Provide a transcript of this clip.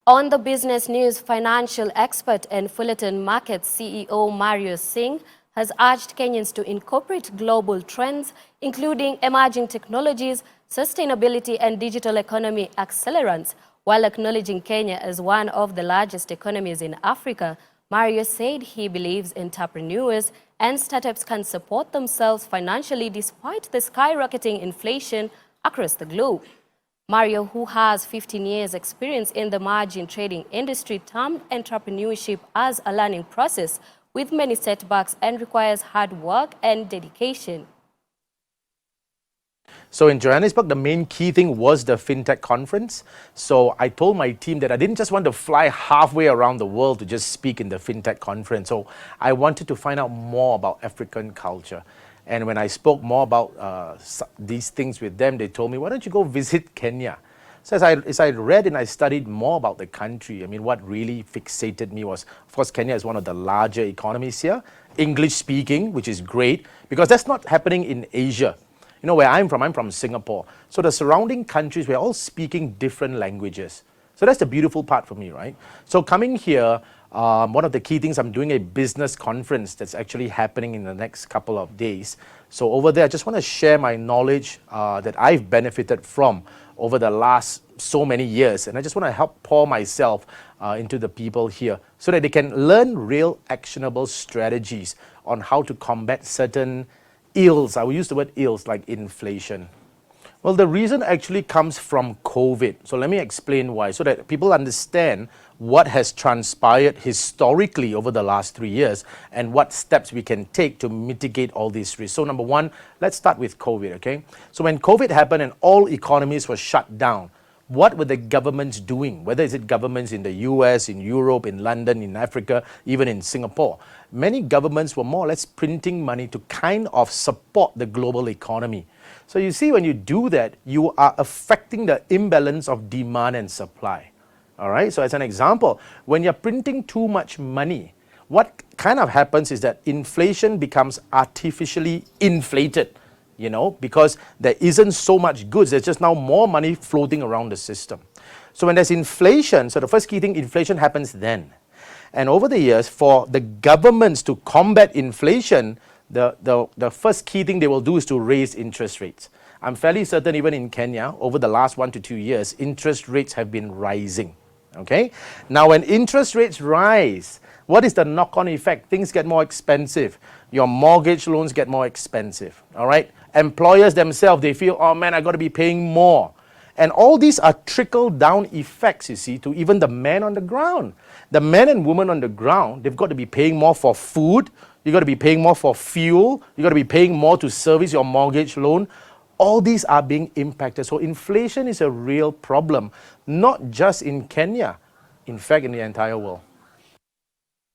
On the business news, financial expert and Fullerton Markets CEO Mario Singh has urged Kenyans to incorporate global trends, including emerging technologies, sustainability and digital economy accelerants. While acknowledging Kenya as one of the largest economies in Africa, Mario said he believes entrepreneurs and startups can support themselves financially despite the skyrocketing inflation across the globe. Mario, who has 15 years experience in the margin trading industry, termed entrepreneurship as a learning process with many setbacks and requires hard work and dedication. So in Johannesburg, the main key thing was the FinTech conference. So I told my team that I didn't just want to fly halfway around the world to just speak in the FinTech conference. So I wanted to find out more about African culture. And when I spoke more about these things with them, they told me, why don't you go visit Kenya? So as I read and I studied more about the country, I mean, what really fixated me was, of course, Kenya is one of the larger economies here, English speaking, which is great, because that's not happening in Asia. You know, where I'm from Singapore. So the surrounding countries, we're all speaking different languages. So that's the beautiful part for me, right? So coming here, one of the key things, I'm doing a business conference that's actually happening in the next couple of days. So over there, I just want to share my knowledge that I've benefited from over the last so many years. And I just want to help pour myself into the people here so that they can learn real actionable strategies on how to combat certain ills. I will use the word ills like inflation. Well, the reason actually comes from COVID. So let me explain why, so that people understand what has transpired historically over the last 3 years and what steps we can take to mitigate all these risks. So number one, let's start with COVID, okay? So when COVID happened and all economies were shut down, what were the governments doing? Whether it's governments in the US, in Europe, in London, in Africa, even in Singapore. Many governments were more or less printing money to kind of support the global economy. So you see, when you do that, you are affecting the imbalance of demand and supply. All right, so as an example, when you're printing too much money, what kind of happens is that inflation becomes artificially inflated. You know, because there isn't so much goods, there's just now more money floating around the system. So when there's inflation, so the first key thing, inflation happens then. And over the years, for the governments to combat inflation, the first key thing they will do is to raise interest rates. I'm fairly certain even in Kenya, over the last 1 to 2 years, interest rates have been rising. Okay? Now when interest rates rise, what is the knock-on effect? Things get more expensive. Your mortgage loans get more expensive. All right? Employers themselves, they feel, oh man, I got to be paying more. And all these are trickle-down effects, you see, to even the men on the ground. The men and women on the ground, they've got to be paying more for food. You've got to be paying more for fuel. You've got to be paying more to service your mortgage loan. All these are being impacted. So inflation is a real problem, not just in Kenya, in fact, in the entire world.